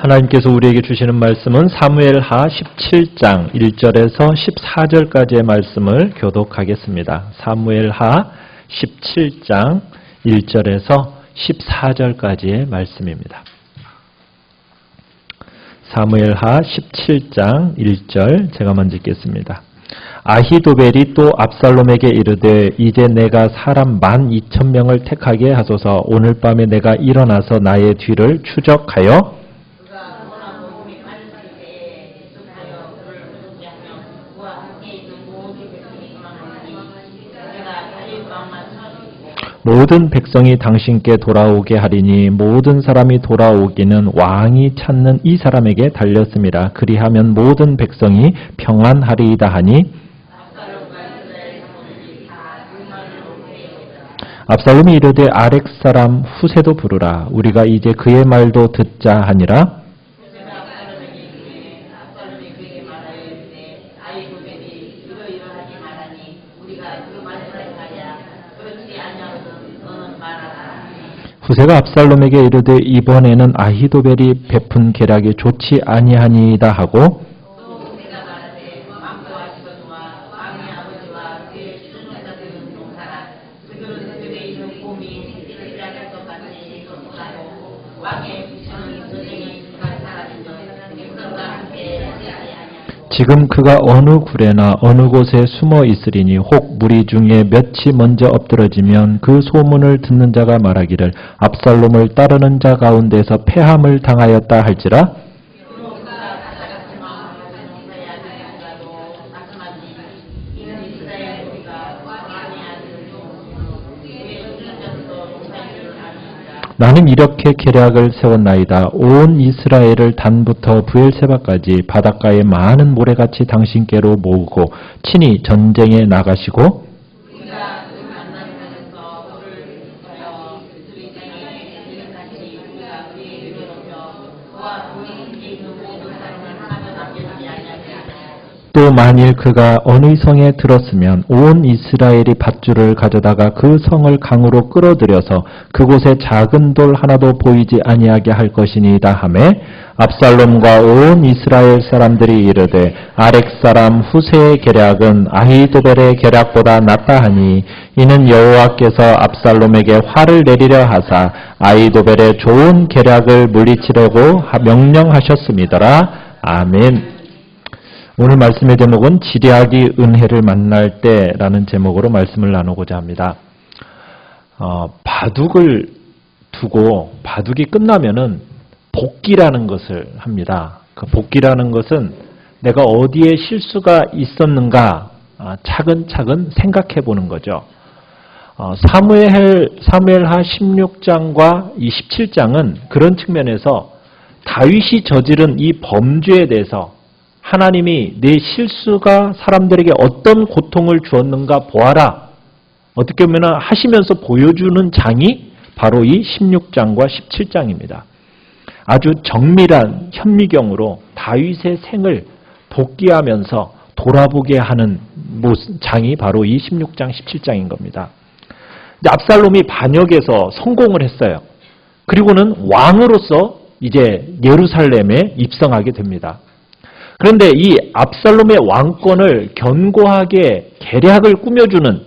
하나님께서 우리에게 주시는 말씀은 사무엘하 17장 1절에서 14절까지의 말씀을 교독하겠습니다. 사무엘하 17장 1절에서 14절까지의 말씀입니다. 사무엘하 17장 1절 제가 먼저 읽겠습니다. 아히도벨이 또 압살롬에게 이르되 이제 내가 사람 12,000명을 택하게 하소서. 오늘 밤에 내가 일어나서 나의 뒤를 추적하여 모든 백성이 당신께 돌아오게 하리니 모든 사람이 돌아오기는 왕이 찾는 이 사람에게 달렸습니다. 그리하면 모든 백성이 평안하리이다 하니 압살롬이 이르되 아렉 사람 후세도 부르라. 우리가 이제 그의 말도 듣자 하니라. 후세가 압살롬에게 이르되 이번에는 아히도벨이 베푼 계략이 좋지 아니하니이다 하고 지금 그가 어느 굴에나 어느 곳에 숨어 있으리니 혹 무리 중에 몇이 먼저 엎드러지면 그 소문을 듣는 자가 말하기를 압살롬을 따르는 자 가운데서 패함을 당하였다 할지라. 나는 이렇게 계략을 세웠나이다. 온 이스라엘을 단부터 브엘세바까지 바닷가에 많은 모래같이 당신께로 모으고 친히 전쟁에 나가시고 또 만일 그가 어느 성에 들었으면 온 이스라엘이 밧줄을 가져다가 그 성을 강으로 끌어들여서 그곳에 작은 돌 하나도 보이지 아니하게 할 것이니이다 하매 압살롬과 온 이스라엘 사람들이 이르되 아렉 사람 후세의 계략은 아히도벨의 계략보다 낫다 하니 이는 여호와께서 압살롬에게 화를 내리려 하사 아히도벨의 좋은 계략을 물리치려고 명령하셨음이더라. 아멘. 오늘 말씀의 제목은 지략이 은혜를 만날 때라는 제목으로 말씀을 나누고자 합니다. 바둑을 두고 바둑이 끝나면은 복기라는 것을 합니다. 그 복기라는 것은 내가 어디에 실수가 있었는가 차근차근 생각해 보는 거죠. 사무엘하 16장과 이 17장은 그런 측면에서 다윗이 저지른 이 범죄에 대해서 하나님이 내 실수가 사람들에게 어떤 고통을 주었는가 보아라. 어떻게 보면 하시면서 보여주는 장이 바로 이 16장과 17장입니다. 아주 정밀한 현미경으로 다윗의 생을 복기하면서 돌아보게 하는 장이 바로 이 16장, 17장인 겁니다. 압살롬이 반역에서 성공을 했어요. 그리고는 왕으로서 이제 예루살렘에 입성하게 됩니다. 그런데 이 압살롬의 왕권을 견고하게 계략을 꾸며주는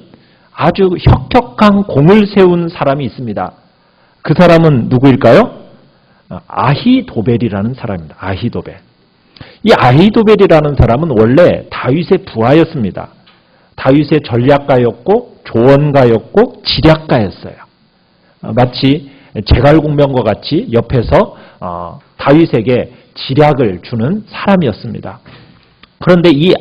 아주 혁혁한 공을 세운 사람이 있습니다. 그 사람은 누구일까요? 아히도벨이라는 사람입니다. 아히도벨. 이 아히도벨이라는 사람은 원래 다윗의 부하였습니다. 다윗의 전략가였고 조언가였고 지략가였어요. 마치 제갈공명과 같이 옆에서 다윗에게 지략을 주는 사람이었습니다. 그런데 이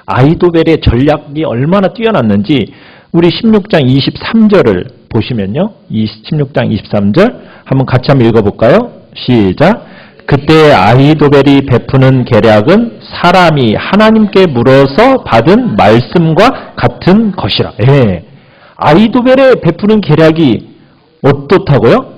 아히도벨의 전략이 얼마나 뛰어났는지 우리 16장 23절을 보시면요. 16장 23절 한번 같이 한번 읽어볼까요? 시작. 그때 아히도벨이 베푸는 계략은 사람이 하나님께 물어서 받은 말씀과 같은 것이라. 예. 아히도벨의 베푸는 계략이 어떻다고요?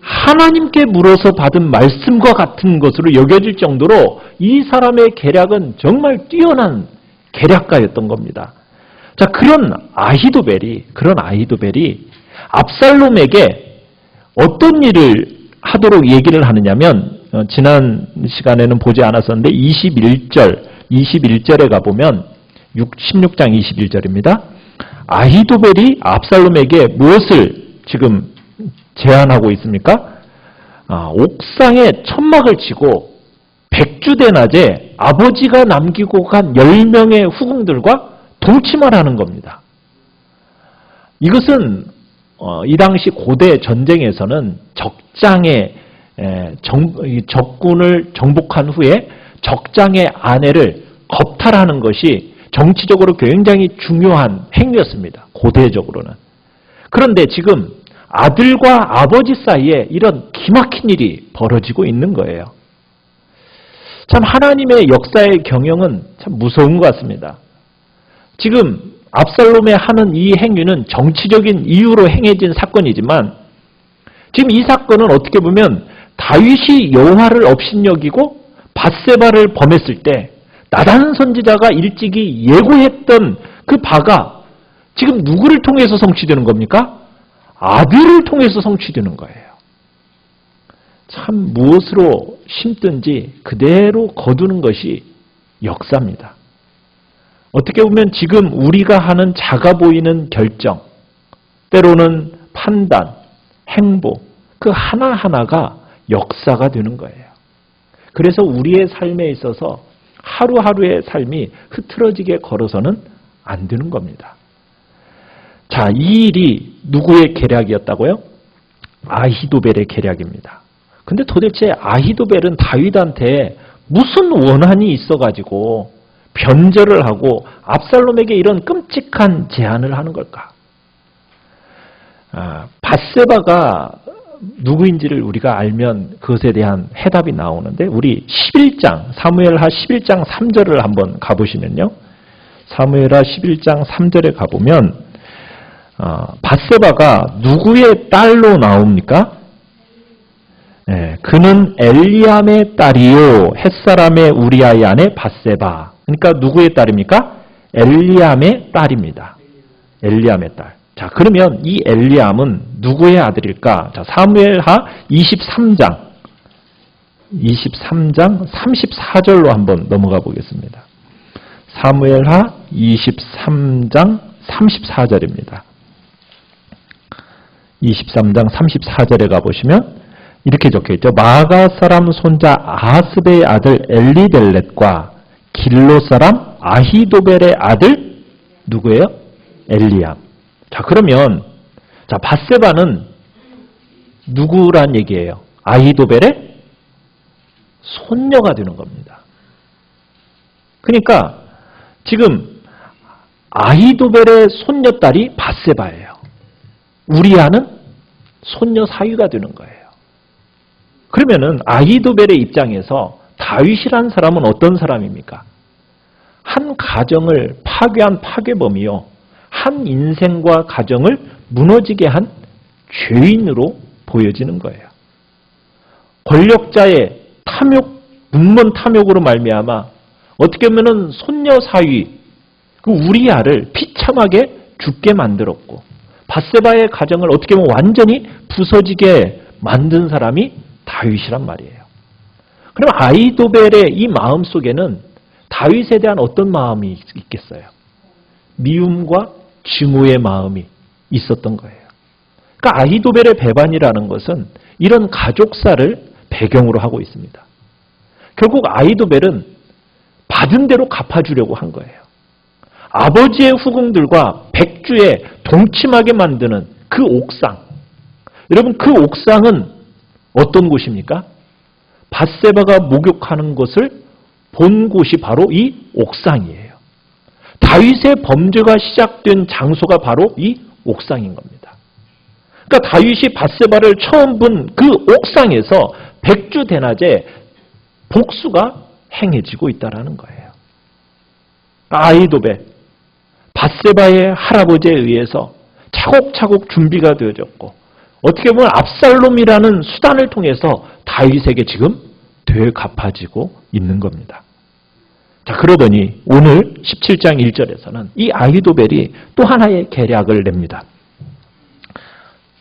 하나님께 물어서 받은 말씀과 같은 것으로 여겨질 정도로 이 사람의 계략은 정말 뛰어난 계략가였던 겁니다. 자, 그런 아히도벨이 압살롬에게 어떤 일을 하도록 얘기를 하느냐면 지난 시간에는 보지 않았었는데 21절에 가보면 16장 21절입니다. 아히도벨이 압살롬에게 무엇을 지금 제안하고 있습니까? 옥상에 천막을 치고 백주대낮에 아버지가 남기고 간 10명의 후궁들과 동침하라는 겁니다. 이것은 이 당시 고대 전쟁에서는 적군을 정복한 후에 적장의 아내를 겁탈하는 것이 정치적으로 굉장히 중요한 행위였습니다. 고대적으로는. 그런데 지금 아들과 아버지 사이에 이런 기막힌 일이 벌어지고 있는 거예요. 참 하나님의 역사의 경영은 참 무서운 것 같습니다. 지금 압살롬의 하는 이 행위는 정치적인 이유로 행해진 사건이지만 지금 이 사건은 어떻게 보면 다윗이 여호와를 업신여기고 밧세바를 범했을 때 나단 선지자가 일찍이 예고했던 그 바가 지금 누구를 통해서 성취되는 겁니까? 아들을 통해서 성취되는 거예요. 참 무엇으로 심든지 그대로 거두는 것이 역사입니다. 어떻게 보면 지금 우리가 하는 작아 보이는 결정, 때로는 판단, 행보, 그 하나하나가 역사가 되는 거예요. 그래서 우리의 삶에 있어서 하루하루의 삶이 흐트러지게 걸어서는 안 되는 겁니다. 자, 이 일이 누구의 계략이었다고요? 아히도벨의 계략입니다. 근데 도대체 아히도벨은 다윗한테 무슨 원한이 있어가지고 변절을 하고 압살롬에게 이런 끔찍한 제안을 하는 걸까? 밧세바가 누구인지를 우리가 알면 그것에 대한 해답이 나오는데 우리 11장 사무엘하 11장 3절을 한번 가보시면요. 사무엘하 11장 3절에 가보면 밧세바가 누구의 딸로 나옵니까? 네, 그는 엘리암의 딸이요 햇사람의 우리아의 아내 밧세바. 그러니까 누구의 딸입니까? 엘리암의 딸입니다. 엘리암의 딸. 자, 그러면 이 엘리암은 누구의 아들일까? 자, 사무엘하 23장 34절로 한번 넘어가 보겠습니다. 사무엘하 23장 34절입니다. 23장 34절에 가보시면 이렇게 적혀있죠. 마가 사람 손자 아하스베의 아들 엘리델렛과 길로 사람 아히도벨의 아들 누구예요? 엘리암. 자, 그러면 밧세바는 누구란 얘기예요? 아히도벨의 손녀가 되는 겁니다. 그러니까 지금 아히도벨의 손녀딸이 밧세바예요. 우리아는 손녀 사위가 되는 거예요. 그러면은 아히도벨의 입장에서 다윗이란 사람은 어떤 사람입니까? 한 가정을 파괴한 파괴범이요. 한 인생과 가정을 무너지게 한 죄인으로 보여지는 거예요. 권력자의 탐욕, 눈먼 탐욕으로 말미암아 어떻게 보면은 손녀 사위 그 우리아를 비참하게 죽게 만들었고 밧세바의 가정을 어떻게 보면 완전히 부서지게 만든 사람이 다윗이란 말이에요. 그럼 아히도벨의 이 마음 속에는 다윗에 대한 어떤 마음이 있겠어요? 미움과 증오의 마음이 있었던 거예요. 그러니까 아히도벨의 배반이라는 것은 이런 가족사를 배경으로 하고 있습니다. 결국 아히도벨은 받은 대로 갚아주려고 한 거예요. 아버지의 후궁들과 백주에 동침하게 만드는 그 옥상. 여러분 그 옥상은 어떤 곳입니까? 밧세바가 목욕하는 것을 본 곳이 바로 이 옥상이에요. 다윗의 범죄가 시작된 장소가 바로 이 옥상인 겁니다. 그러니까 다윗이 밧세바를 처음 본 그 옥상에서 백주 대낮에 복수가 행해지고 있다는 거예요. 아히도벨, 밧세바의 할아버지에 의해서 차곡차곡 준비가 되어졌고 어떻게 보면 압살롬이라는 수단을 통해서 다윗에게 지금 되갚아지고 있는 겁니다. 자, 그러더니 오늘 17장 1절에서는 이 아히도벨이 또 하나의 계략을 냅니다.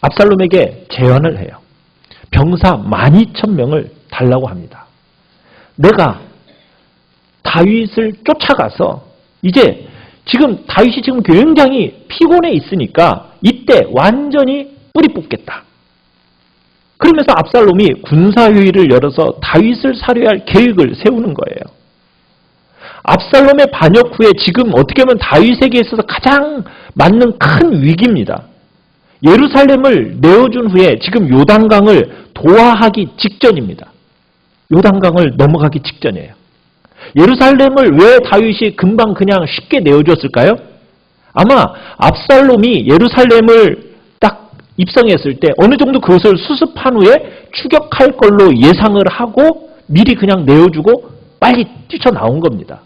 압살롬에게 제안을 해요. 병사 12,000명을 달라고 합니다. 내가 다윗을 쫓아가서 이제 지금 다윗이 지금 굉장히 피곤해 있으니까 이때 완전히 뿌리 뽑겠다. 그러면서 압살롬이 군사회의를 열어서 다윗을 살해야 할 계획을 세우는 거예요. 압살롬의 반역 후에 지금 어떻게 보면 다윗에게 있어서 가장 맞는 큰 위기입니다. 예루살렘을 내어준 후에 지금 요단강을 도하하기 직전입니다. 요단강을 넘어가기 직전이에요. 예루살렘을 왜 다윗이 금방 그냥 쉽게 내어줬을까요? 아마 압살롬이 예루살렘을 딱 입성했을 때 어느 정도 그것을 수습한 후에 추격할 걸로 예상을 하고 미리 그냥 내어주고 빨리 뛰쳐나온 겁니다.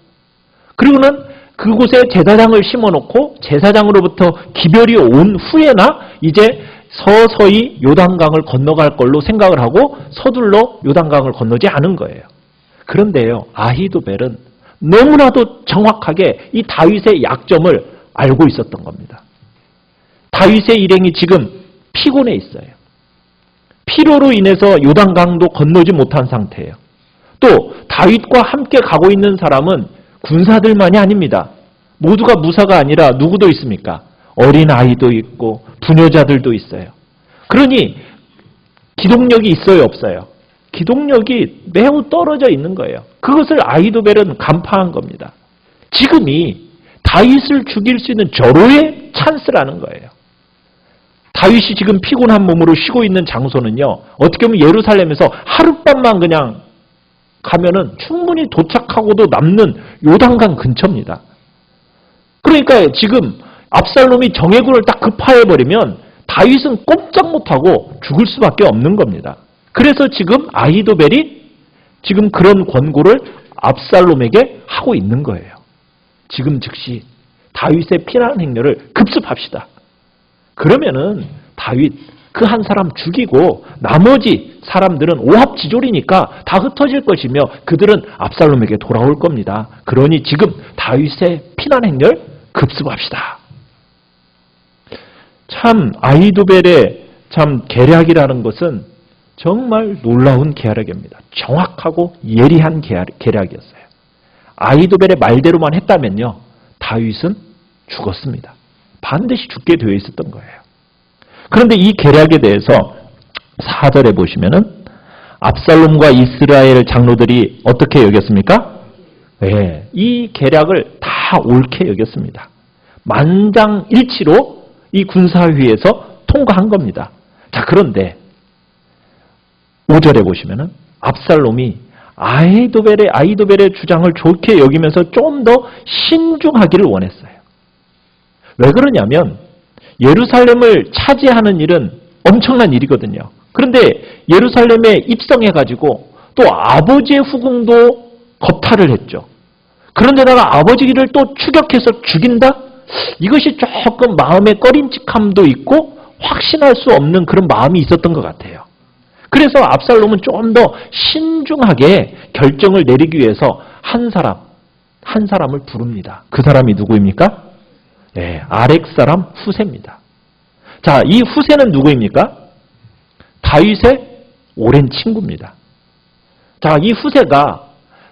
그리고는 그곳에 제사장을 심어놓고 제사장으로부터 기별이 온 후에나 이제 서서히 요단강을 건너갈 걸로 생각을 하고 서둘러 요단강을 건너지 않은 거예요. 그런데요, 아히도벨은 너무나도 정확하게 이 다윗의 약점을 알고 있었던 겁니다. 다윗의 일행이 지금 피곤해 있어요. 피로로 인해서 요단강도 건너지 못한 상태예요. 또 다윗과 함께 가고 있는 사람은 군사들만이 아닙니다. 모두가 무사가 아니라 누구도 있습니까? 어린 아이도 있고 부녀자들도 있어요. 그러니 기동력이 있어요, 없어요? 기동력이 매우 떨어져 있는 거예요. 그것을 아히도벨은 간파한 겁니다. 지금이 다윗을 죽일 수 있는 절호의 찬스라는 거예요. 다윗이 지금 피곤한 몸으로 쉬고 있는 장소는요, 어떻게 보면 예루살렘에서 하룻밤만 그냥 가면은 충분히 도착하고도 남는 요단강 근처입니다. 그러니까 지금 압살롬이 정예군을 딱 급파해버리면 다윗은 꼼짝 못하고 죽을 수밖에 없는 겁니다. 그래서 지금 아히도벨이 지금 그런 권고를 압살롬에게 하고 있는 거예요. 지금 즉시 다윗의 피난 행렬을 급습합시다. 그러면은 다윗 그 한 사람 죽이고 나머지 사람들은 오합지졸이니까 다 흩어질 것이며 그들은 압살롬에게 돌아올 겁니다. 그러니 지금 다윗의 피난 행렬 급습합시다. 참 아히도벨의 참 계략이라는 것은 정말 놀라운 계략입니다. 정확하고 예리한 계략이었어요. 아히도벨의 말대로만 했다면요, 다윗은 죽었습니다. 반드시 죽게 되어 있었던 거예요. 그런데 이 계략에 대해서 4절에 보시면은 압살롬과 이스라엘 장로들이 어떻게 여겼습니까? 네, 이 계략을 다 옳게 여겼습니다. 만장일치로 이 군사회의에서 통과한 겁니다. 자, 그런데 5절에 보시면은 압살롬이 아히도벨의 주장을 좋게 여기면서 좀 더 신중하기를 원했어요. 왜 그러냐면 예루살렘을 차지하는 일은 엄청난 일이거든요. 그런데 예루살렘에 입성해가지고 또 아버지의 후궁도 겁탈을 했죠. 그런데다가 아버지를 또 추격해서 죽인다? 이것이 조금 마음의 꺼림칙함도 있고 확신할 수 없는 그런 마음이 있었던 것 같아요. 그래서 압살롬은 좀 더 신중하게 결정을 내리기 위해서 한 사람을 부릅니다. 그 사람이 누구입니까? 네, 아렉 사람 후세입니다. 자, 이 후세는 누구입니까? 다윗의 오랜 친구입니다. 자, 이 후세가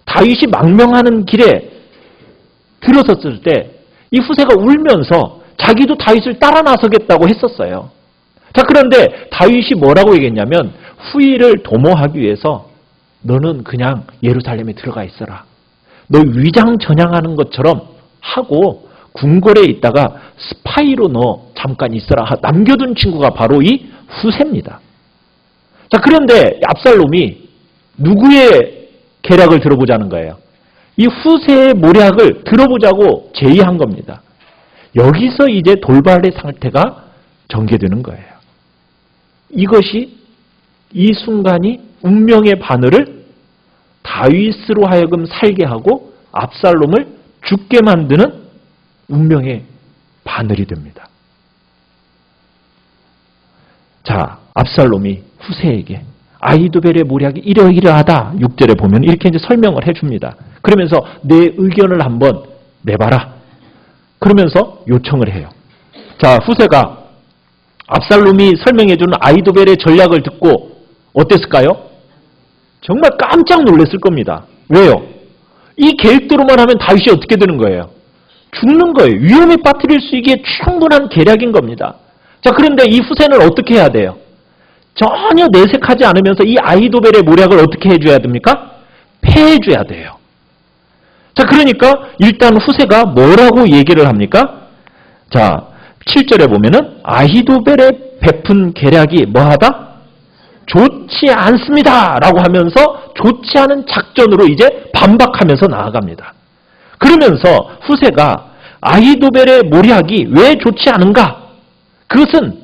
다윗이 망명하는 길에 들어섰을 때 이 후세가 울면서 자기도 다윗을 따라 나서겠다고 했었어요. 자, 그런데 다윗이 뭐라고 얘기했냐면 후위를 도모하기 위해서 너는 그냥 예루살렘에 들어가 있어라. 너 위장 전향하는 것처럼 하고 궁궐에 있다가 스파이로 너 잠깐 있어라. 남겨둔 친구가 바로 이 후세입니다. 자, 그런데 압살롬이 누구의 계략을 들어보자는 거예요? 이 후세의 모략을 들어보자고 제의한 겁니다. 여기서 이제 돌발의 상태가 전개되는 거예요. 이것이 이 순간이 운명의 바늘을 다윗으로 하여금 살게 하고 압살롬을 죽게 만드는 운명의 바늘이 됩니다. 자, 압살롬이 후세에게 아히도벨의 모략이 이러이러하다 6절에 보면 이렇게 이제 설명을 해줍니다. 그러면서 내 의견을 한번 내봐라. 그러면서 요청을 해요. 자, 후세가 압살롬이 설명해주는 아히도벨의 전략을 듣고 어땠을까요? 정말 깜짝 놀랐을 겁니다. 왜요? 이 계획대로만 하면 다윗이 어떻게 되는 거예요? 죽는 거예요. 위험에 빠뜨릴 수 있게 충분한 계략인 겁니다. 자, 그런데 이 후세는 어떻게 해야 돼요? 전혀 내색하지 않으면서 이 아히도벨의 모략을 어떻게 해줘야 됩니까? 패해줘야 돼요. 자, 그러니까 일단 후세가 뭐라고 얘기를 합니까? 자, 7절에 보면은 아히도벨의 베푼 계략이 뭐하다? 좋지 않습니다 라고 하면서 좋지 않은 작전으로 이제 반박하면서 나아갑니다. 그러면서 후세가 아히도벨의 모략이 왜 좋지 않은가? 그것은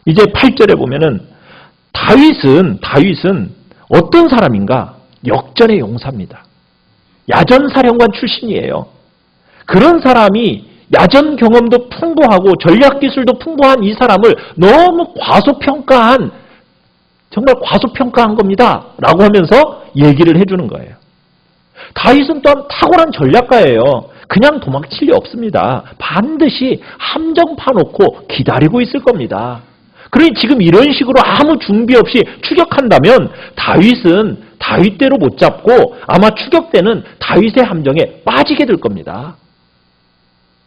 이제 8절에 보면은 다윗은 어떤 사람인가? 역전의 용사입니다. 야전사령관 출신이에요. 그런 사람이 야전 경험도 풍부하고 전략 기술도 풍부한 이 사람을 너무 정말 과소평가한 겁니다 라고 하면서 얘기를 해주는 거예요. 다윗은 또한 탁월한 전략가예요. 그냥 도망칠 리 없습니다. 반드시 함정 파놓고 기다리고 있을 겁니다. 그러니 지금 이런 식으로 아무 준비 없이 추격한다면 다윗은 다윗대로 못 잡고 아마 추격대는 다윗의 함정에 빠지게 될 겁니다.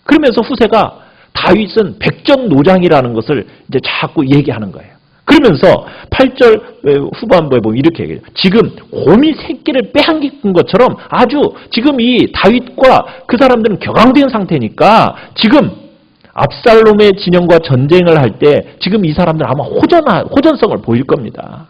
그러면서 후세가 다윗은 백전노장이라는 것을 이제 자꾸 얘기하는 거예요. 그러면서 8절 후반부에 보면 이렇게 얘기해요. 지금 곰이 새끼를 빼앗긴 것처럼 아주 지금 이 다윗과 그 사람들은 격앙된 상태니까 지금 압살롬의 진영과 전쟁을 할 때 지금 이 사람들 아마 호전성을 보일 겁니다.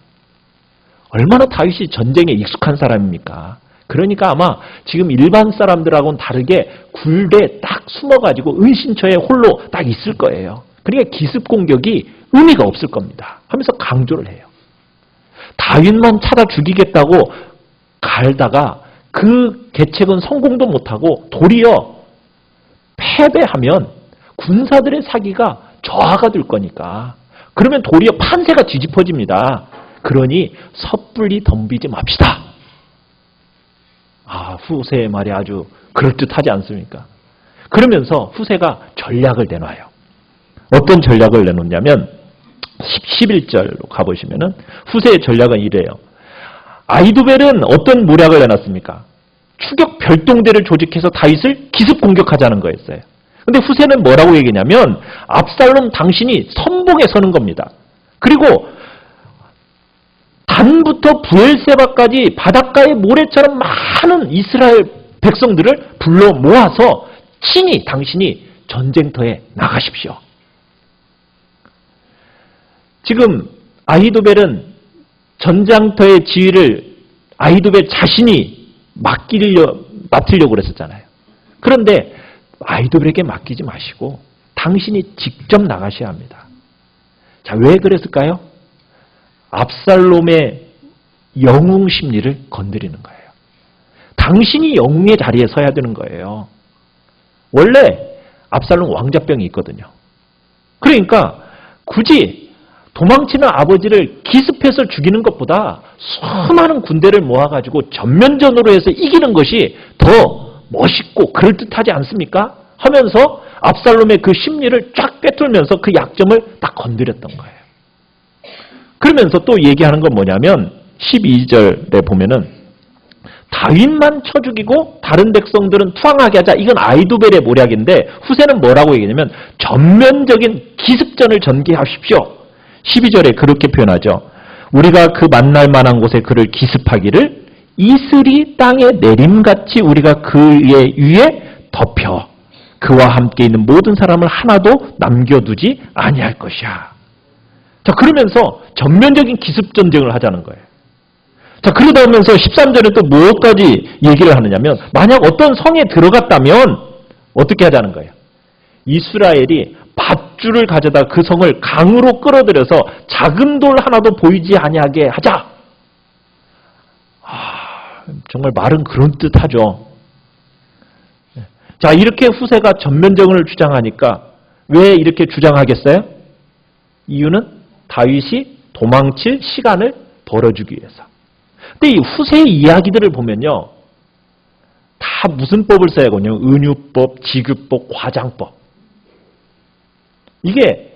얼마나 다윗이 전쟁에 익숙한 사람입니까? 그러니까 아마 지금 일반 사람들하고는 다르게 굴대에 딱 숨어가지고 은신처에 홀로 딱 있을 거예요. 그러니까 기습 공격이 의미가 없을 겁니다. 하면서 강조를 해요. 다윗만 찾아 죽이겠다고 갈다가 그 계책은 성공도 못하고 도리어 패배하면 군사들의 사기가 저하가 될 거니까 그러면 도리어 판세가 뒤집어집니다. 그러니 섣불리 덤비지 맙시다. 후세의 말이 아주 그럴듯하지 않습니까? 그러면서 후세가 전략을 내놔요. 어떤 전략을 내놓냐면 11절로 가보시면은 후세의 전략은 이래요. 아히도벨은 어떤 모략을 내놨습니까? 추격 별동대를 조직해서 다윗을 기습 공격하자는 거였어요. 근데 후세는 뭐라고 얘기냐면 압살롬 당신이 선봉에 서는 겁니다. 그리고 단부터 부엘세바까지 바닷가의 모래처럼 많은 이스라엘 백성들을 불러 모아서 친히 당신이 전쟁터에 나가십시오. 지금 아히도벨은 전장터의 지휘를 아히도벨 자신이 맡으려고 그랬었잖아요. 그런데 아히도벨에게 맡기지 마시고 당신이 직접 나가셔야 합니다. 자, 왜 그랬을까요? 압살롬의 영웅 심리를 건드리는 거예요. 당신이 영웅의 자리에 서야 되는 거예요. 원래 압살롬 왕자병이 있거든요. 그러니까 굳이 도망치는 아버지를 기습해서 죽이는 것보다 수많은 군대를 모아가지고 전면전으로 해서 이기는 것이 더 멋있고 그럴듯하지 않습니까? 하면서 압살롬의 그 심리를 쫙 꿰뚫면서 그 약점을 딱 건드렸던 거예요. 그러면서 또 얘기하는 건 뭐냐면 12절에 보면은 다윗만 쳐 죽이고 다른 백성들은 투항하게 하자. 이건 아히도벨의 모략인데 후세는 뭐라고 얘기하냐면 전면적인 기습전을 전개하십시오. 12절에 그렇게 표현하죠. 우리가 그 만날 만한 곳에 그를 기습하기를 이슬이 땅에 내림같이 우리가 그의 위에 덮여 그와 함께 있는 모든 사람을 하나도 남겨두지 아니할 것이야. 자, 그러면서 전면적인 기습전쟁을 하자는 거예요. 자, 그러다 보면서 13절에 또 무엇까지 얘기를 하느냐면 만약 어떤 성에 들어갔다면 어떻게 하자는 거예요. 이스라엘이 밧줄을 가져다 그 성을 강으로 끌어들여서 작은 돌 하나도 보이지 아니하게 하자. 정말 말은 그런듯하죠. 자, 이렇게 후세가 전면전을 주장하니까 왜 이렇게 주장하겠어요? 이유는 다윗이 도망칠 시간을 벌어주기 위해서. 근데 이 후세의 이야기들을 보면요. 다 무슨 법을 써야 하거든요. 은유법, 지급법, 과장법. 이게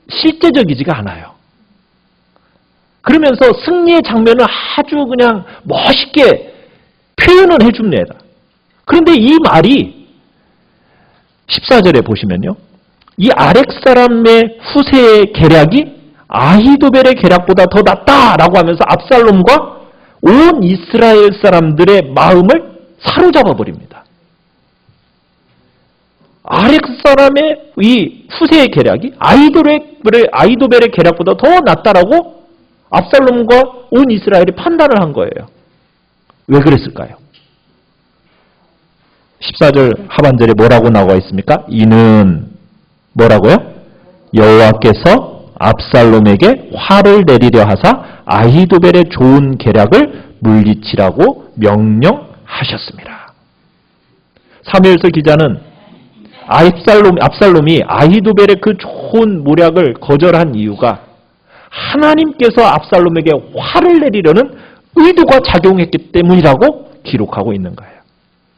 실제적이지가 않아요. 그러면서 승리의 장면을 아주 그냥 멋있게 표현을 해줍니다. 그런데 이 말이 14절에 보시면요. 이 아렉 사람의 후세의 계략이 아히도벨의 계략보다 더 낫다라고 하면서 압살롬과 온 이스라엘 사람들의 마음을 사로잡아 버립니다. 아렉 사람의 이 후세의 계략이 아히도벨의 계략보다 더 낫다라고 압살롬과 온 이스라엘이 판단을 한 거예요. 왜 그랬을까요? 14절 하반절에 뭐라고 나와 있습니까? 이는 뭐라고요? 여호와께서 압살롬에게 화를 내리려 하사 아히도벨의 좋은 계략을 물리치라고 명령하셨습니다. 사무엘서 기자는 압살롬이 아히도벨의 그 좋은 모략을 거절한 이유가 하나님께서 압살롬에게 화를 내리려는 의도가 작용했기 때문이라고 기록하고 있는 거예요.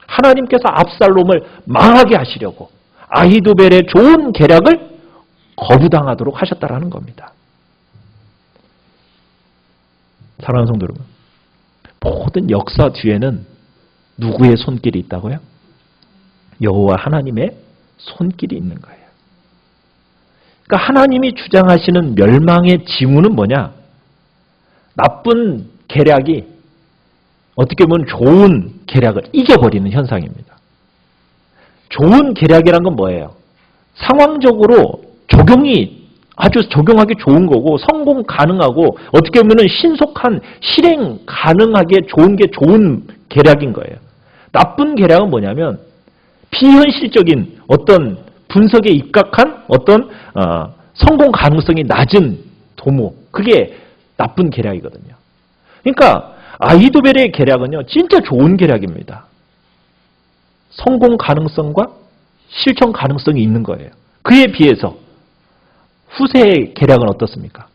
하나님께서 압살롬을 망하게 하시려고 아히도벨의 좋은 계략을 거부당하도록 하셨다라는 겁니다. 사랑하는 성도 여러분, 모든 역사 뒤에는 누구의 손길이 있다고요? 여호와 하나님의 손길이 있는 거예요. 그러니까 하나님이 주장하시는 멸망의 징후는 뭐냐? 나쁜 계략이 어떻게 보면 좋은 계략을 이겨버리는 현상입니다. 좋은 계략이란 건 뭐예요? 상황적으로 적용하기 좋은 거고 성공 가능하고 어떻게 보면 신속한 실행 가능하게 좋은 게 좋은 계략인 거예요. 나쁜 계략은 뭐냐면 비현실적인 어떤 분석에 입각한 어떤 성공 가능성이 낮은 도모, 그게 나쁜 계략이거든요. 그러니까 아히도벨의 계략은요, 진짜 좋은 계략입니다. 성공 가능성과 실천 가능성이 있는 거예요. 그에 비해서 후세의 계략은 어떻습니까?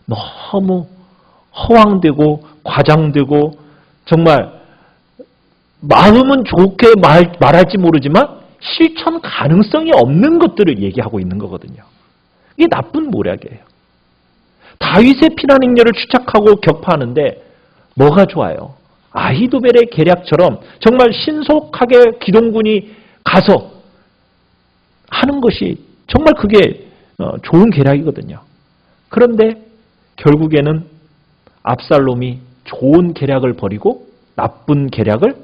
너무 허황되고 과장되고 정말 마음은 좋게 말할지 모르지만 실천 가능성이 없는 것들을 얘기하고 있는 거거든요. 이게 나쁜 모략이에요. 다윗의 피난 행렬을 추적하고 격파하는데 뭐가 좋아요? 아히도벨의 계략처럼 정말 신속하게 기동군이 가서 하는 것이 정말 그게 좋은 계략이거든요. 그런데 결국에는 압살롬이 좋은 계략을 버리고 나쁜 계략을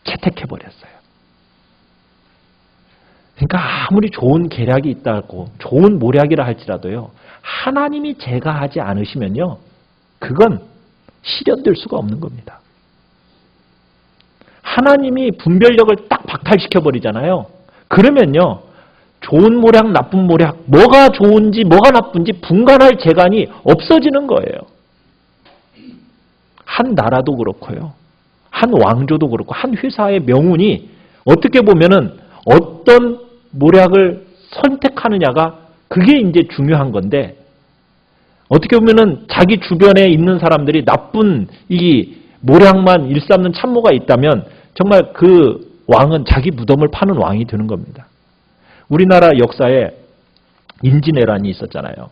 채택해버렸어요. 그러니까 아무리 좋은 계략이 있다고 좋은 모략이라 할지라도요, 하나님이 제거하지 않으시면요, 그건 실현될 수가 없는 겁니다. 하나님이 분별력을 딱 박탈시켜버리잖아요. 그러면요, 좋은 모략, 나쁜 모략, 뭐가 좋은지 뭐가 나쁜지 분간할 재간이 없어지는 거예요. 한 나라도 그렇고요, 한 왕조도 그렇고, 한 회사의 명운이 어떻게 보면은 어떤 모략을 선택하느냐가 그게 이제 중요한 건데, 어떻게 보면은 자기 주변에 있는 사람들이 나쁜 이 모략만 일삼는 참모가 있다면 정말 그 왕은 자기 무덤을 파는 왕이 되는 겁니다. 우리나라 역사에 임진왜란이 있었잖아요.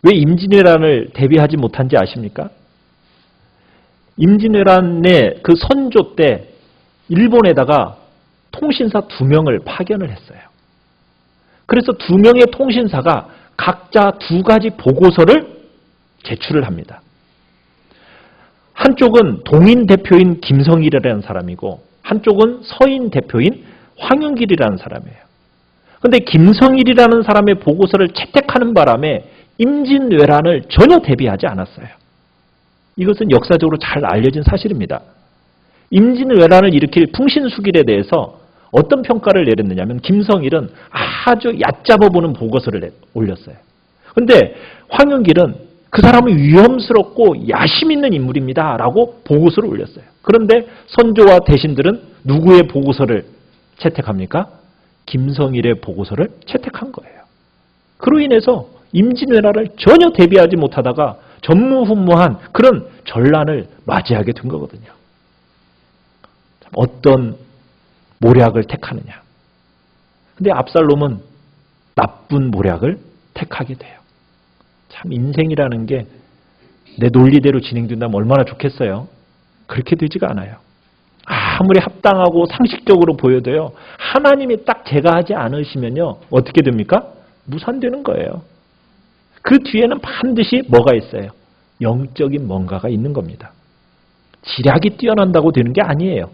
왜 임진왜란을 대비하지 못한지 아십니까? 임진왜란의 그 선조 때 일본에다가 통신사 2명을 파견을 했어요. 그래서 2명의 통신사가 각자 2가지 보고서를 제출을 합니다. 한쪽은 동인 대표인 김성일이라는 사람이고 한쪽은 서인 대표인 황윤길이라는 사람이에요. 그런데 김성일이라는 사람의 보고서를 채택하는 바람에 임진왜란을 전혀 대비하지 않았어요. 이것은 역사적으로 잘 알려진 사실입니다. 임진왜란을 일으킬 풍신수길에 대해서 어떤 평가를 내렸느냐면 김성일은 아주 얕잡아 보는 보고서를 올렸어요. 그런데 황윤길은 그 사람은 위험스럽고 야심 있는 인물입니다 라고 보고서를 올렸어요. 그런데 선조와 대신들은 누구의 보고서를 채택합니까? 김성일의 보고서를 채택한 거예요. 그로 인해서 임진왜란을 전혀 대비하지 못하다가 전무후무한 그런 전란을 맞이하게 된 거거든요. 어떤 모략을 택하느냐. 근데 압살롬은 나쁜 모략을 택하게 돼요. 참 인생이라는 게 내 논리대로 진행된다면 얼마나 좋겠어요? 그렇게 되지가 않아요. 아무리 합당하고 상식적으로 보여도요. 하나님이 딱 제가 하지 않으시면요. 어떻게 됩니까? 무산되는 거예요. 그 뒤에는 반드시 뭐가 있어요? 영적인 뭔가가 있는 겁니다. 지략이 뛰어난다고 되는 게 아니에요.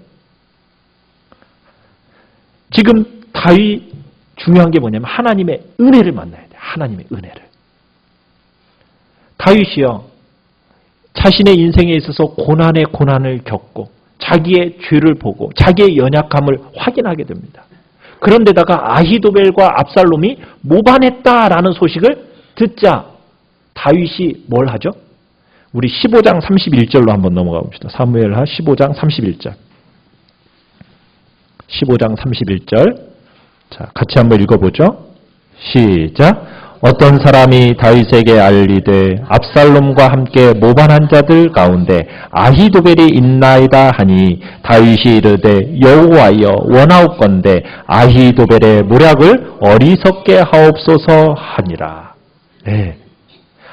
지금 다윗 중요한 게 뭐냐면 하나님의 은혜를 만나야 돼요. 하나님의 은혜를. 다윗이요. 자신의 인생에 있어서 고난에 고난을 겪고 자기의 죄를 보고 자기의 연약함을 확인하게 됩니다. 그런데다가 아히도벨과 압살롬이 모반했다라는 소식을 듣자 다윗이 뭘 하죠? 우리 15장 31절로 한번 넘어가 봅시다. 사무엘하 15장 31절. 15장 31절. 자, 같이 한번 읽어보죠. 시작. 어떤 사람이 다윗에게 알리되 압살롬과 함께 모반한 자들 가운데 아히도벨이 있나이다 하니 다윗이 이르되 여호와여 원하옵건대 아히도벨의 모략을 어리석게 하옵소서 하니라. 네.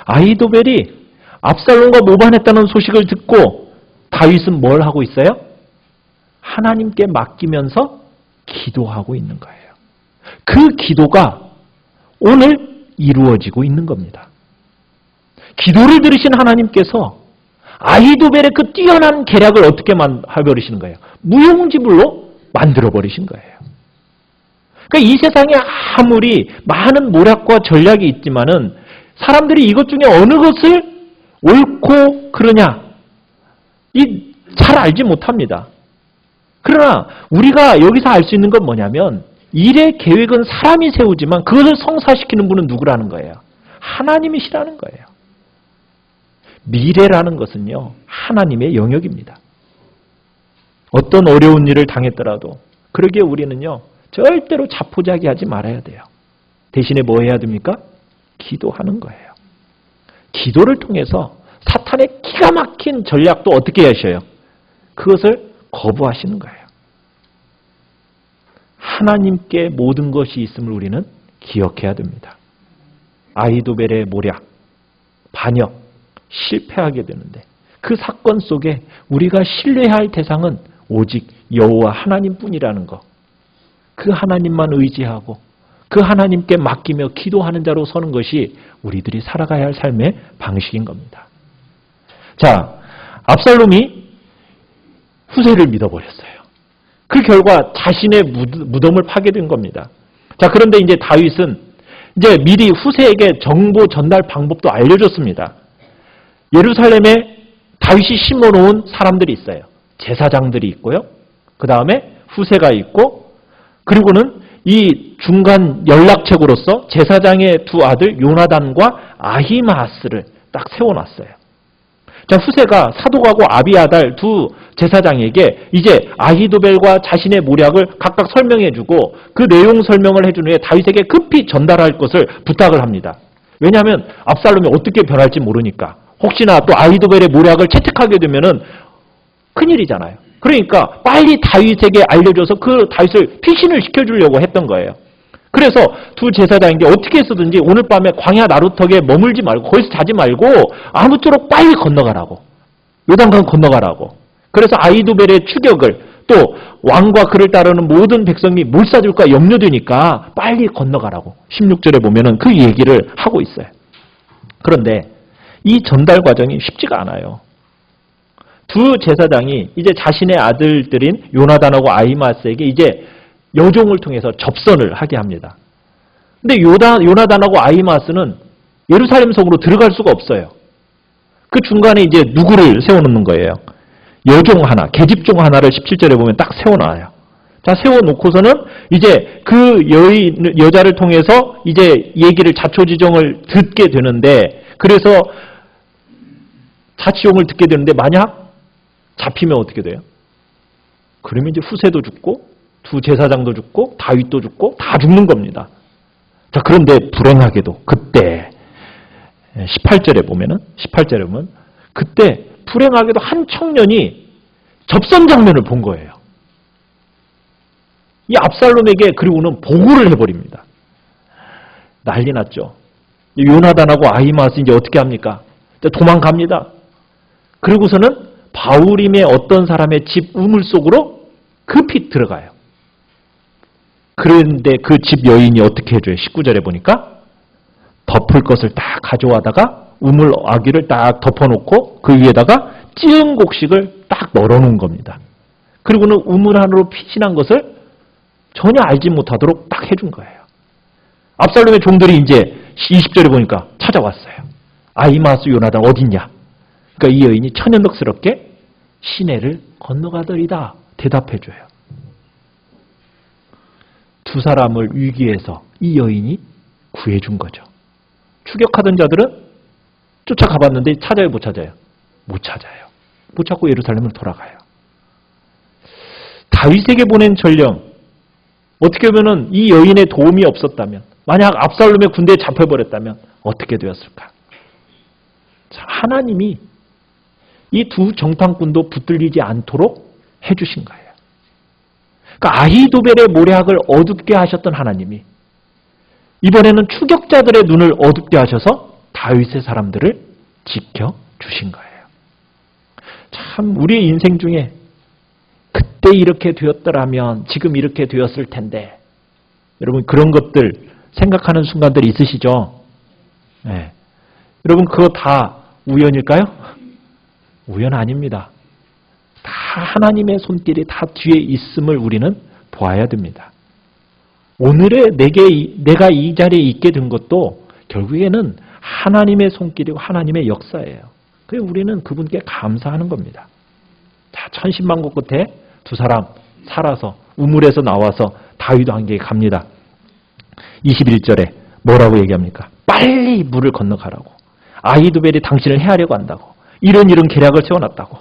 아히도벨이 압살롬과 모반했다는 소식을 듣고 다윗은 뭘 하고 있어요? 하나님께 맡기면서 기도하고 있는 거예요. 그 기도가 오늘 이루어지고 있는 겁니다. 기도를 들으신 하나님께서 아히도벨의 그 뛰어난 계략을 어떻게 해버리시는 거예요? 무용지물로 만들어버리신 거예요. 그러니까 이 세상에 아무리 많은 모략과 전략이 있지만은 사람들이 이것 중에 어느 것을 옳고 그러냐 잘 알지 못합니다. 그러나 우리가 여기서 알 수 있는 건 뭐냐면 일의 계획은 사람이 세우지만 그것을 성사시키는 분은 누구라는 거예요? 하나님이시라는 거예요. 미래라는 것은요. 하나님의 영역입니다. 어떤 어려운 일을 당했더라도 그러기에 우리는요. 절대로 자포자기하지 말아야 돼요. 대신에 뭐 해야 됩니까? 기도하는 거예요. 기도를 통해서 사탄의 기가 막힌 전략도 어떻게 하셔요? 그것을 거부하시는 거예요. 하나님께 모든 것이 있음을 우리는 기억해야 됩니다. 아히도벨의 모략, 반역, 실패하게 되는데 그 사건 속에 우리가 신뢰해야 할 대상은 오직 여호와 하나님뿐이라는 것. 그 하나님만 의지하고 그 하나님께 맡기며 기도하는 자로 서는 것이 우리들이 살아가야 할 삶의 방식인 겁니다. 자, 압살롬이 후세를 믿어버렸어요. 그 결과 자신의 무덤을 파게 된 겁니다. 자, 그런데 이제 다윗은 이제 미리 후세에게 정보 전달 방법도 알려줬습니다. 예루살렘에 다윗이 심어놓은 사람들이 있어요. 제사장들이 있고요. 그 다음에 후세가 있고, 그리고는 이 중간 연락책으로서 제사장의 두 아들 요나단과 아히마아스를 딱 세워놨어요. 자, 후세가 사독하고 아비아달 두 제사장에게 이제 아히도벨과 자신의 모략을 각각 설명해주고 그 내용 설명을 해준 후에 다윗에게 급히 전달할 것을 부탁을 합니다. 왜냐하면 압살롬이 어떻게 변할지 모르니까. 혹시나 또 아히도벨의 모략을 채택하게 되면은 큰일이잖아요. 그러니까 빨리 다윗에게 알려줘서 그 다윗을 피신을 시켜주려고 했던 거예요. 그래서 두 제사장에게 어떻게 해서든지 오늘 밤에 광야 나루턱에 머물지 말고 거기서 자지 말고 아무쪼록 빨리 건너가라고. 요단강 건너가라고. 그래서 아히도벨의 추격을 또 왕과 그를 따르는 모든 백성이 몰사줄까 염려되니까 빨리 건너가라고. 16절에 보면은 그 얘기를 하고 있어요. 그런데 이 전달 과정이 쉽지가 않아요. 두 제사장이 이제 자신의 아들들인 요나단하고 아히마스에게 이제 여종을 통해서 접선을 하게 합니다. 근데 요나단하고 아히마스는 예루살렘 성으로 들어갈 수가 없어요. 그 중간에 이제 누구를 세워놓는 거예요? 여종 하나, 계집종 하나를 17절에 보면 딱 세워놔요. 자, 세워놓고서는 이제 그 여자를 통해서 이제 얘기를 자초지종을 듣게 되는데, 그래서 자치용을 듣게 되는데 만약 잡히면 어떻게 돼요? 그러면 이제 후세도 죽고 두 제사장도 죽고 다윗도 죽고 다 죽는 겁니다. 자, 그런데 불행하게도 그때 18절에 보면 그때 불행하게도 한 청년이 접선 장면을 본 거예요. 이 압살롬에게 그리고는 보고를 해버립니다. 난리 났죠. 요나단하고 아히마스 이제 어떻게 합니까? 도망갑니다. 그리고서는 바울임의 어떤 사람의 집 우물 속으로 급히 들어가요. 그런데 그 집 여인이 어떻게 해줘요? 19절에 보니까 덮을 것을 딱 가져와다가 우물 아기를 딱 덮어놓고 그 위에다가 찌은 곡식을 딱 널어놓은 겁니다. 그리고는 우물 안으로 피신한 것을 전혀 알지 못하도록 딱 해준 거예요. 압살롬의 종들이 이제 20절에 보니까 찾아왔어요. 아히마스 요나단 어딨냐? 그러니까 이 여인이 천연덕스럽게 시내를 건너가더리다 대답해줘요. 두 사람을 위기에서 이 여인이 구해준 거죠. 추격하던 자들은 쫓아가봤는데 찾아요, 못 찾아요? 못 찾아요. 못 찾고 예루살렘으로 돌아가요. 다윗에게 보낸 전령, 어떻게 보면 이 여인의 도움이 없었다면, 만약 압살롬의 군대에 잡혀버렸다면 어떻게 되었을까? 자, 하나님이 이 두 정탐꾼도 붙들리지 않도록 해주신 거예요. 그러니까 아히도벨의 모략을 어둡게 하셨던 하나님이 이번에는 추격자들의 눈을 어둡게 하셔서 다윗의 사람들을 지켜주신 거예요. 참 우리의 인생 중에 그때 이렇게 되었더라면 지금 이렇게 되었을 텐데, 여러분 그런 것들 생각하는 순간들이 있으시죠? 네. 여러분 그거 다 우연일까요? 우연 아닙니다. 다 하나님의 손길이 다 뒤에 있음을 우리는 보아야 됩니다. 오늘의 내가 이 자리에 있게 된 것도 결국에는 하나님의 손길이고 하나님의 역사예요. 그래서 우리는 그분께 감사하는 겁니다. 자, 천신만고 끝에 두 사람 살아서 우물에서 나와서 다윗 왕에게 갑니다. 21절에 뭐라고 얘기합니까? 빨리 물을 건너가라고. 아히도벨이 당신을 해하려고 한다고. 이런 계략을 세워놨다고.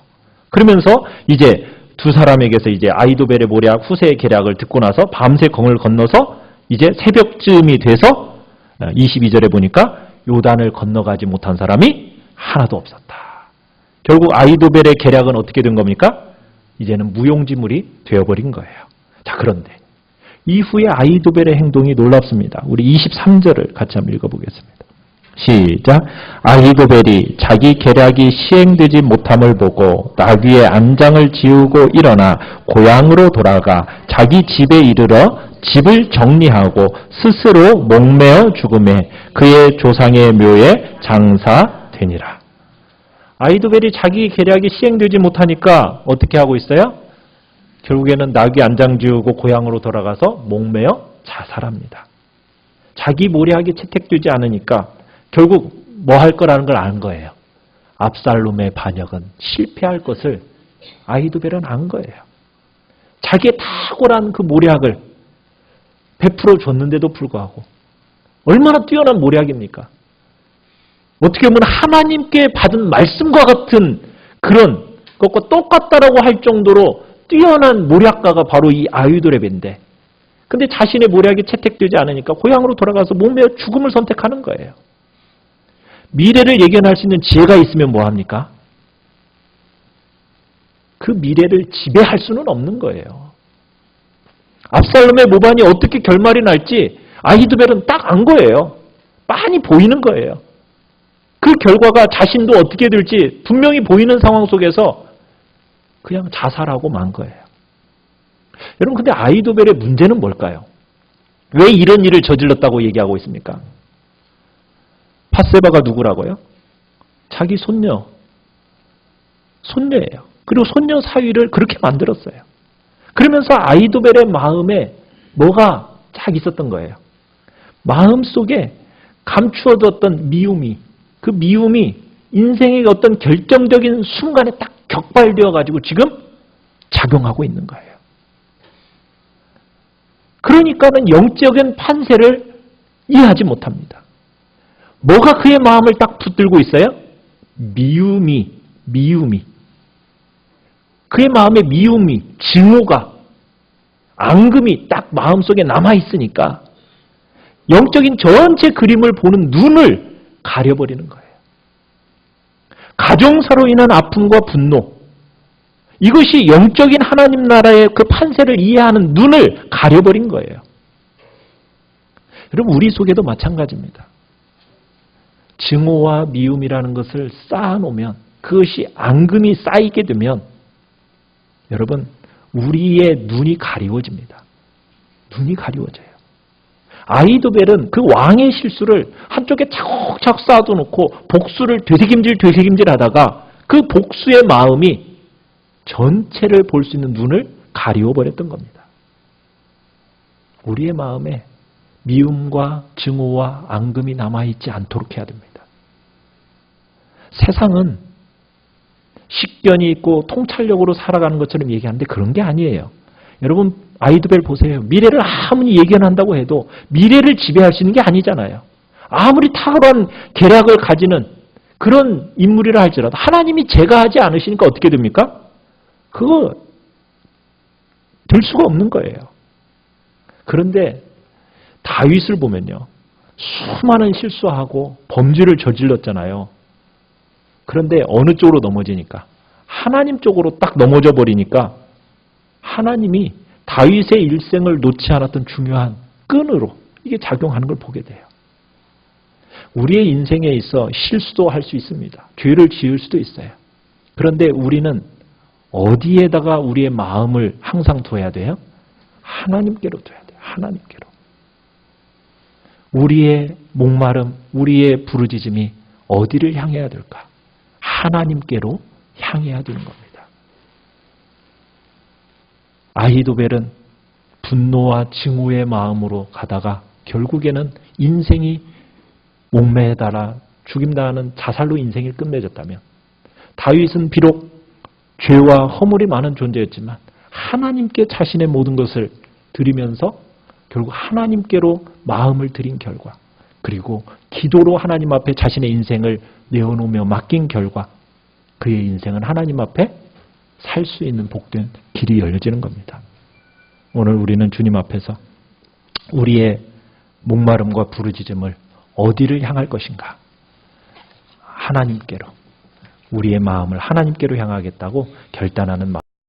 그러면서 이제 두 사람에게서 이제 아히도벨의 모략, 후세의 계략을 듣고 나서 밤새 강을 건너서 이제 새벽쯤이 돼서 22절에 보니까 요단을 건너가지 못한 사람이 하나도 없었다. 결국 아히도벨의 계략은 어떻게 된 겁니까? 이제는 무용지물이 되어버린 거예요. 자, 그런데 이후에 아히도벨의 행동이 놀랍습니다. 우리 23절을 같이 한번 읽어보겠습니다. 시작. 아히도벨이 자기 계략이 시행되지 못함을 보고 나귀의 안장을 지우고 일어나 고향으로 돌아가 자기 집에 이르러 집을 정리하고 스스로 목매어 죽음에 그의 조상의 묘에 장사되니라. 아히도벨이 자기 계략이 시행되지 못하니까 어떻게 하고 있어요? 결국에는 나귀 안장 지우고 고향으로 돌아가서 목매어 자살합니다. 자기 모략이 채택되지 않으니까 결국 뭐 할 거라는 걸 안 거예요. 압살롬의 반역은 실패할 것을 아히도벨은 안 거예요. 자기의 탁월한 그 모략을 베풀어 줬는데도 불구하고 얼마나 뛰어난 모략입니까? 어떻게 보면 하나님께 받은 말씀과 같은 그런 것과 똑같다라고 할 정도로 뛰어난 모략가가 바로 이 아히도벨인데, 근데 자신의 모략이 채택되지 않으니까 고향으로 돌아가서 목매어 죽음을 선택하는 거예요. 미래를 예견할 수 있는 지혜가 있으면 뭐합니까? 그 미래를 지배할 수는 없는 거예요. 압살롬의 모반이 어떻게 결말이 날지 아히도벨은 딱 안 거예요. 빤히 보이는 거예요. 그 결과가 자신도 어떻게 될지 분명히 보이는 상황 속에서 그냥 자살하고 만 거예요. 여러분, 근데 아히도벨의 문제는 뭘까요? 왜 이런 일을 저질렀다고 얘기하고 있습니까? 밧세바가 누구라고요? 자기 손녀예요. 그리고 손녀 사위를 그렇게 만들었어요. 그러면서 아히도벨의 마음에 뭐가 딱 있었던 거예요. 마음속에 감추어뒀던 미움이, 그 미움이 인생의 어떤 결정적인 순간에 딱 격발되어 가지고 지금 작용하고 있는 거예요. 그러니까는 영적인 판세를 이해하지 못합니다. 뭐가 그의 마음을 딱 붙들고 있어요? 미움이. 그의 마음에 미움이, 증오가, 앙금이 딱 마음속에 남아있으니까 영적인 전체 그림을 보는 눈을 가려버리는 거예요. 가정사로 인한 아픔과 분노, 이것이 영적인 하나님 나라의 그 판세를 이해하는 눈을 가려버린 거예요. 여러분, 우리 속에도 마찬가지입니다. 증오와 미움이라는 것을 쌓아놓으면 그것이 앙금이 쌓이게 되면 여러분 우리의 눈이 가리워집니다. 눈이 가리워져요. 아히도벨은 그 왕의 실수를 한쪽에 차곡차곡 쌓아놓고 복수를 되새김질 하다가 그 복수의 마음이 전체를 볼 수 있는 눈을 가리워버렸던 겁니다. 우리의 마음에 미움과 증오와 앙금이 남아있지 않도록 해야 됩니다. 세상은 식견이 있고 통찰력으로 살아가는 것처럼 얘기하는데 그런 게 아니에요. 여러분 아히도벨 보세요. 미래를 아무리 예견한다고 해도 미래를 지배할 수 있는 게 아니잖아요. 아무리 탁월한 계략을 가지는 그런 인물이라 할지라도 하나님이 제거하지 않으시니까 어떻게 됩니까? 그거 될 수가 없는 거예요. 그런데 다윗을 보면요. 수많은 실수하고 범죄를 저질렀잖아요. 그런데 어느 쪽으로 넘어지니까? 하나님 쪽으로 딱 넘어져 버리니까 하나님이 다윗의 일생을 놓지 않았던 중요한 끈으로 이게 작용하는 걸 보게 돼요. 우리의 인생에 있어 실수도 할 수 있습니다. 죄를 지을 수도 있어요. 그런데 우리는 어디에다가 우리의 마음을 항상 둬야 돼요? 하나님께로 둬야 돼요. 하나님께로. 우리의 목마름, 우리의 부르짖음이 어디를 향해야 될까? 하나님께로 향해야 되는 겁니다. 아히도벨은 분노와 증오의 마음으로 가다가 결국에는 인생이 목매달아 죽임당하는 자살로 인생이 끝맺었다면 다윗은 비록 죄와 허물이 많은 존재였지만 하나님께 자신의 모든 것을 드리면서 결국 하나님께로 마음을 드린 결과 그리고 기도로 하나님 앞에 자신의 인생을 내어놓으며 맡긴 결과 그의 인생은 하나님 앞에 살 수 있는 복된 길이 열려지는 겁니다. 오늘 우리는 주님 앞에서 우리의 목마름과 부르짖음을 어디를 향할 것인가? 하나님께로 우리의 마음을 하나님께로 향하겠다고 결단하는 마음.